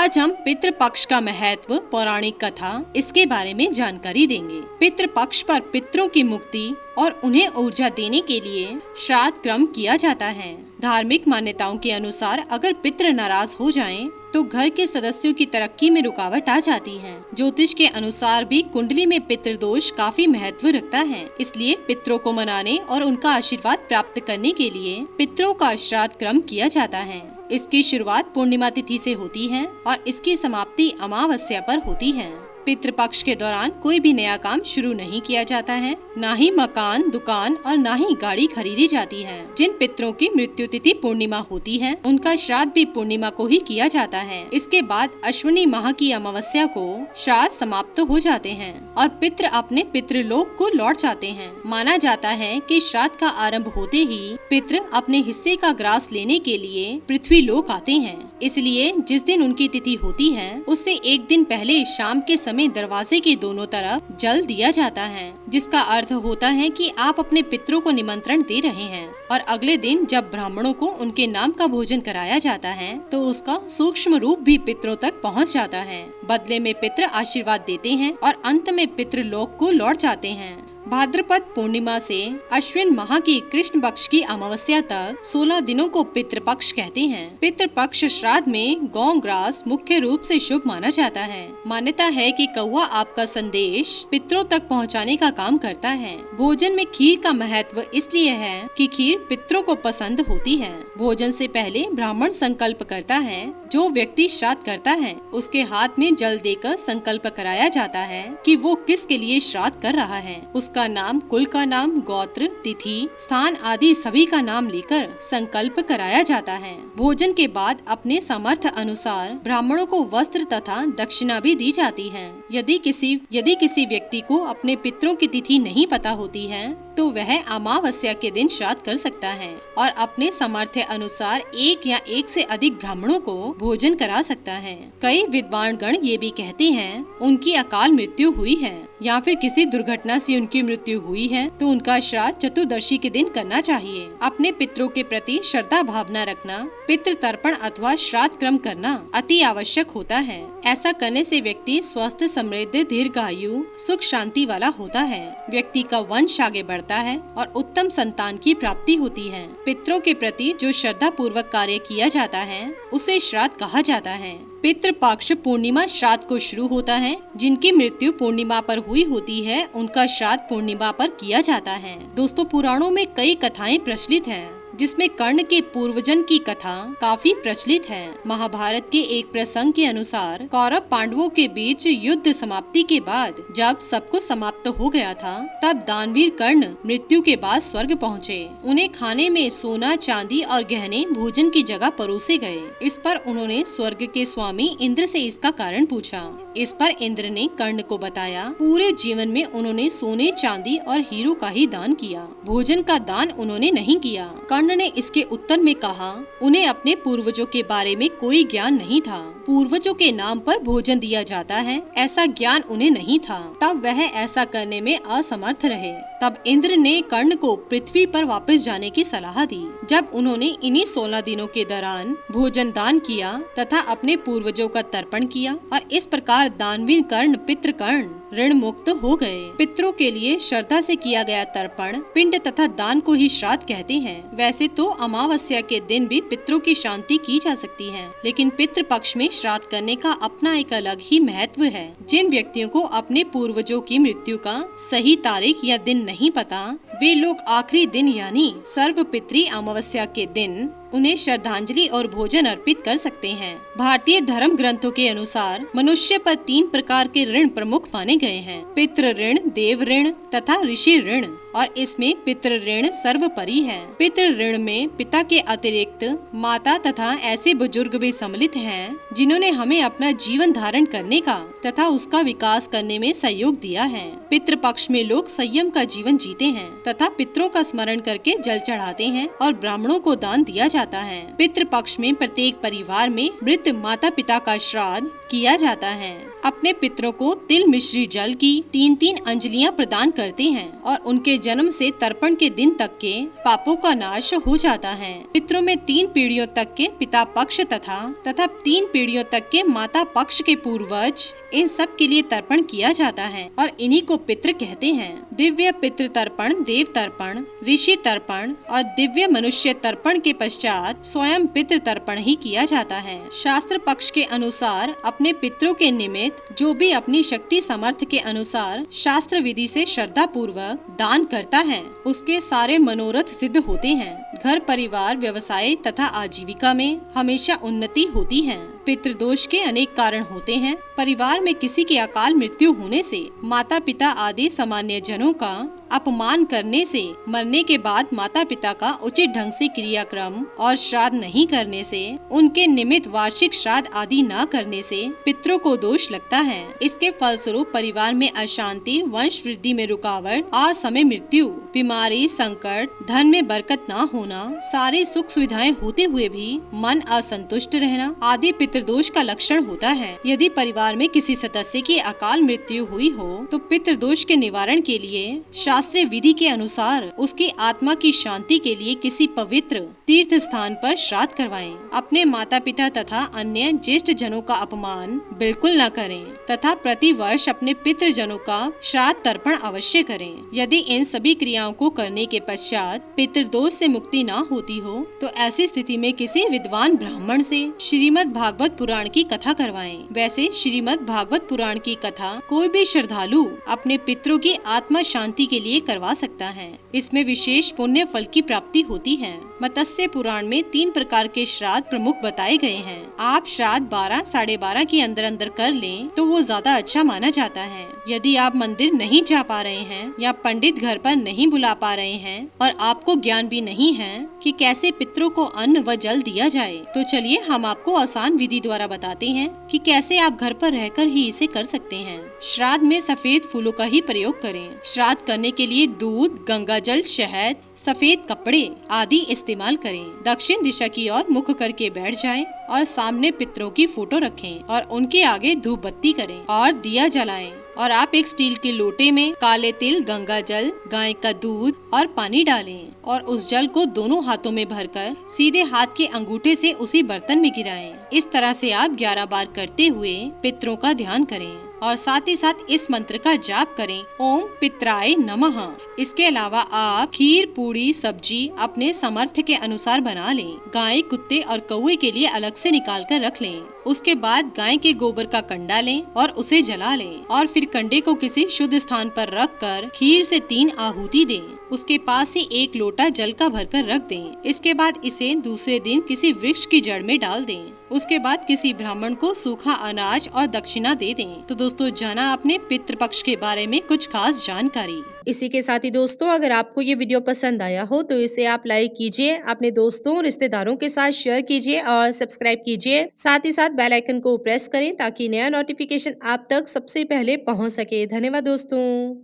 आज हम पितृपक्ष का महत्व, पौराणिक कथा, इसके बारे में जानकारी देंगे। पितृपक्ष पर पितरों की मुक्ति और उन्हें ऊर्जा देने के लिए श्राद्ध कर्म किया जाता है। धार्मिक मान्यताओं के अनुसार अगर पितृ नाराज हो जाएं, तो घर के सदस्यों की तरक्की में रुकावट आ जाती है। ज्योतिष के अनुसार भी कुंडली में पितृदोष काफी महत्व रखता है, इसलिए पितरों को मनाने और उनका आशीर्वाद प्राप्त करने के लिए पितरों का श्राद्ध कर्म किया जाता है। इसकी शुरुआत पूर्णिमा तिथि से होती है और इसकी समाप्ति अमावस्या पर होती है। पितृपक्ष के दौरान कोई भी नया काम शुरू नहीं किया जाता है, न ही मकान, दुकान और न ही गाड़ी खरीदी जाती है। जिन पितरों की मृत्यु तिथि पूर्णिमा होती है, उनका श्राद्ध भी पूर्णिमा को ही किया जाता है। इसके बाद अश्विनी माह की अमावस्या को श्राद्ध समाप्त हो जाते हैं और पितृ अपने पितृलोक को लौट जाते हैं। माना जाता है कि श्राद्ध का आरंभ होते ही पितृ अपने हिस्से का ग्रास लेने के लिए पृथ्वी लोक आते हैं। इसलिए जिस दिन उनकी तिथि होती है, उससे एक दिन पहले शाम के समय दरवाजे के दोनों तरफ जल दिया जाता है, जिसका अर्थ होता है कि आप अपने पितरों को निमंत्रण दे रहे हैं। और अगले दिन जब ब्राह्मणों को उनके नाम का भोजन कराया जाता है, तो उसका सूक्ष्म रूप भी पितरों तक पहुंच जाता है। बदले में पितर आशीर्वाद देते हैं और अंत में पितृलोक को लौट जाते हैं। भाद्रपद पूर्णिमा से अश्विन माह की कृष्ण पक्ष की अमावस्या तक 16 दिनों को पितृपक्ष कहते हैं। पितृपक्ष श्राद्ध में गौ ग्रास मुख्य रूप से शुभ माना जाता है। मान्यता है कि कौवा आपका संदेश पितरों तक पहुंचाने का काम करता है। भोजन में खीर का महत्व इसलिए है कि खीर पितरों को पसंद होती है। भोजन से पहले ब्राह्मण संकल्प करता है। जो व्यक्ति श्राद्ध करता है, उसके हाथ में जल देकर संकल्प कराया जाता है कि वो किसके लिए श्राद्ध कर रहा है। उसका नाम, कुल का नाम, गोत्र, तिथि, स्थान आदि सभी का नाम लेकर संकल्प कराया जाता है। भोजन के बाद अपने सामर्थ्य अनुसार ब्राह्मणों को वस्त्र तथा दक्षिणा भी दी जाती है। यदि किसी व्यक्ति को अपने पितरों की तिथि नहीं पता होती है, तो वह अमावस्या के दिन श्राद्ध कर सकता है और अपने सामर्थ्य अनुसार एक या एक से अधिक ब्राह्मणों को भोजन करा सकता है। कई विद्वान गण ये भी कहते हैं उनकी अकाल मृत्यु हुई है या फिर किसी दुर्घटना से उनकी मृत्यु हुई है, तो उनका श्राद्ध चतुर्दशी के दिन करना चाहिए। अपने पितरों के प्रति श्रद्धा भावना रखना, पितृ तर्पण अथवा श्राद्ध कर्म करना अति आवश्यक होता है। ऐसा करने से व्यक्ति स्वस्थ, समृद्ध, दीर्घायु, सुख शांति वाला होता है। व्यक्ति का वंश आगे बढ़ता है और उत्तम संतान की प्राप्ति होती है। पितरों के प्रति जो श्रद्धा पूर्वक कार्य किया जाता है, उसे श्राद्ध कहा जाता है। पितृपक्ष पूर्णिमा श्राद्ध को शुरू होता है। जिनकी मृत्यु पूर्णिमा पर हुई होती है, उनका श्राद्ध पूर्णिमा पर किया जाता है। दोस्तों, पुराणों में कई कथाएं प्रचलित हैं, जिसमें कर्ण के पूर्वजन की कथा काफी प्रचलित है। महाभारत के एक प्रसंग के अनुसार कौरव पांडवों के बीच युद्ध समाप्ति के बाद जब सब कुछ समाप्त हो गया था, तब दानवीर कर्ण मृत्यु के बाद स्वर्ग पहुँचे। उन्हें खाने में सोना, चांदी और गहने भोजन की जगह परोसे गए। इस पर उन्होंने स्वर्ग के स्वामी इंद्र से इसका कारण पूछा। इस पर इंद्र ने कर्ण को बताया, पूरे जीवन में उन्होंने सोने, चांदी और हीरो का ही दान किया, भोजन का दान उन्होंने नहीं किया। कर्ण ने इसके उत्तर में कहा, उन्हें अपने पूर्वजों के बारे में कोई ज्ञान नहीं था। पूर्वजों के नाम पर भोजन दिया जाता है, ऐसा ज्ञान उन्हें नहीं था। तब वह ऐसा करने में असमर्थ रहे। तब इंद्र ने कर्ण को पृथ्वी पर वापस जाने की सलाह दी। जब उन्होंने इन्हीं 16 दिनों के दौरान भोजन दान किया तथा अपने पूर्वजों का तर्पण किया और इस प्रकार दानवीर कर्ण, पितृ कर्ण ऋण मुक्त हो गए। पितरों के लिए श्रद्धा से किया गया तर्पण, पिंड तथा दान को ही श्राद्ध कहते हैं। वैसे तो अमावस्या के दिन भी पितरों की शांति की जा सकती है, लेकिन पितृ पक्ष में श्राद्ध करने का अपना एक अलग ही महत्व है। जिन व्यक्तियों को अपने पूर्वजों की मृत्यु का सही तारीख या दिन नहीं पता, वे लोग आखिरी दिन यानी सर्वपितृ अमावस्या के दिन उन्हें श्रद्धांजलि और भोजन अर्पित कर सकते हैं। भारतीय धर्म ग्रंथों के अनुसार मनुष्य पर 3 प्रकार के ऋण प्रमुख माने गए हैं, पितृ ऋण, देव ऋण तथा ऋषि ऋण, और इसमें पितृ ऋण सर्वोपरि है। पितृ ऋण में पिता के अतिरिक्त माता तथा ऐसे बुजुर्ग भी सम्मिलित हैं, जिन्होंने हमें अपना जीवन धारण करने का तथा उसका विकास करने में सहयोग दिया है। पितृ पक्ष में लोग संयम का जीवन जीते हैं तथा पितरों का स्मरण करके जल चढ़ाते हैं और ब्राह्मणों को दान दिया जाता है। पितृ पक्ष में प्रत्येक परिवार में मृत माता पिता का श्राद्ध किया जाता है। अपने पितरों को तिल मिश्री जल की 3-3 अंजलियां प्रदान करते हैं और उनके जन्म से तर्पण के दिन तक के पापों का नाश हो जाता है। पितरों में 3 पीढ़ियों तक के पिता पक्ष तथा 3 पीढ़ियों तक के माता पक्ष के पूर्वज, इन सब के लिए तर्पण किया जाता है और इन्हीं को पितृ कहते हैं। दिव्य पितृ तर्पण, देव तर्पण, ऋषि तर्पण और दिव्य मनुष्य तर्पण के पश्चात स्वयं पितृ तर्पण ही किया जाता है। शास्त्र पक्ष के अनुसार अपने पितरों के निमित्त जो भी अपनी शक्ति सामर्थ्य के अनुसार शास्त्र विधि से श्रद्धा पूर्वक दान करता है, उसके सारे मनोरथ सिद्ध होते हैं। घर परिवार, व्यवसाय तथा आजीविका में हमेशा उन्नति होती है। पितृदोष के अनेक कारण होते हैं। परिवार में किसी की अकाल मृत्यु होने से, माता पिता आदि सामान्य जनों का अपमान करने से, मरने के बाद माता पिता का उचित ढंग से क्रियाक्रम और श्राद्ध नहीं करने से, उनके निमित्त वार्षिक श्राद्ध आदि न करने से पितरों को दोष लगता है। इसके फलस्वरूप परिवार में अशांति, वंश वृद्धि में रुकावट, असमय मृत्यु, बीमारी, संकट, धन में बरकत न होना, सारी सुख सुविधाएं होते हुए भी मन असंतुष्ट रहना आदि पितृदोष का लक्षण होता है। यदि परिवार में किसी सदस्य की अकाल मृत्यु हुई हो तो पितृदोष के निवारण के लिए शास्त्रीय विधि के अनुसार उसकी आत्मा की शांति के लिए किसी पवित्र तीर्थ स्थान पर श्राद्ध करवाएं। अपने माता पिता तथा अन्य ज्येष्ठ जनों का अपमान बिल्कुल न करें तथा प्रति वर्ष अपने पितृजनों का श्राद्ध तर्पण अवश्य करें। यदि इन सभी क्रियाओं को करने के पश्चात पितृदोष से मुक्ति न होती हो तो ऐसी स्थिति में किसी विद्वान ब्राह्मण से श्रीमद् भागवत पुराण की कथा करवाएं। वैसे श्रीमद् भागवत पुराण की कथा कोई भी श्रद्धालु अपने पितरों की आत्मा शांति के लिए करवा सकता है। इसमें विशेष पुण्य फल की प्राप्ति होती है। मत्स्य पुराण में 3 प्रकार के श्राद्ध प्रमुख बताए गए हैं। आप श्राद्ध 12, 12:30 के अंदर कर लें तो वो ज्यादा अच्छा माना जाता है। यदि आप मंदिर नहीं जा पा रहे हैं या पंडित घर पर नहीं बुला पा रहे हैं और आपको ज्ञान भी नहीं है कि कैसे पितरों को अन्न व जल दिया जाए, तो चलिए हम आपको आसान विधि द्वारा बताते हैं कि कैसे आप घर पर रहकर ही इसे कर सकते हैं। श्राद्ध में सफेद फूलों का ही प्रयोग करें। श्राद्ध करने के लिए दूध, गंगा जल, शहद, सफेद कपड़े आदि इस्तेमाल करें। दक्षिण दिशा की ओर मुख करके बैठ जाएं और सामने पितरों की फोटो रखें और उनके आगे धूप बत्ती करें और दिया जलाएं। और आप एक स्टील के लोटे में काले तिल, गंगा जल, गाय का दूध और पानी डालें और उस जल को दोनों हाथों में भरकर सीधे हाथ के अंगूठे से उसी बर्तन में गिराएं। इस तरह से आप 11 बार करते हुए पितरों का ध्यान करें और साथ ही साथ इस मंत्र का जाप करें, ओम पित्राय नमः। इसके अलावा आप खीर, पूड़ी, सब्जी अपने सामर्थ्य के अनुसार बना लें। गाय, कुत्ते और कौवे के लिए अलग से निकाल कर रख लें। उसके बाद गाय के गोबर का कंडा लें और उसे जला लें और फिर कंडे को किसी शुद्ध स्थान पर रखकर खीर से 3 आहुति दें। उसके पास ही 1 लोटा जल का भरकर रख दें। इसके बाद इसे दूसरे दिन किसी वृक्ष की जड़ में डाल दें। उसके बाद किसी ब्राह्मण को सूखा अनाज और दक्षिणा दे दें। तो दोस्तों, जाना आपने पितृपक्ष के बारे में कुछ खास जानकारी। इसी के साथ ही दोस्तों, अगर आपको ये वीडियो पसंद आया हो तो इसे आप लाइक कीजिए, अपने दोस्तों रिश्तेदारों के साथ शेयर कीजिए और सब्सक्राइब कीजिए। साथ ही साथ बेल आइकन को प्रेस करें ताकि नया नोटिफिकेशन आप तक सबसे पहले पहुंच सके। धन्यवाद दोस्तों।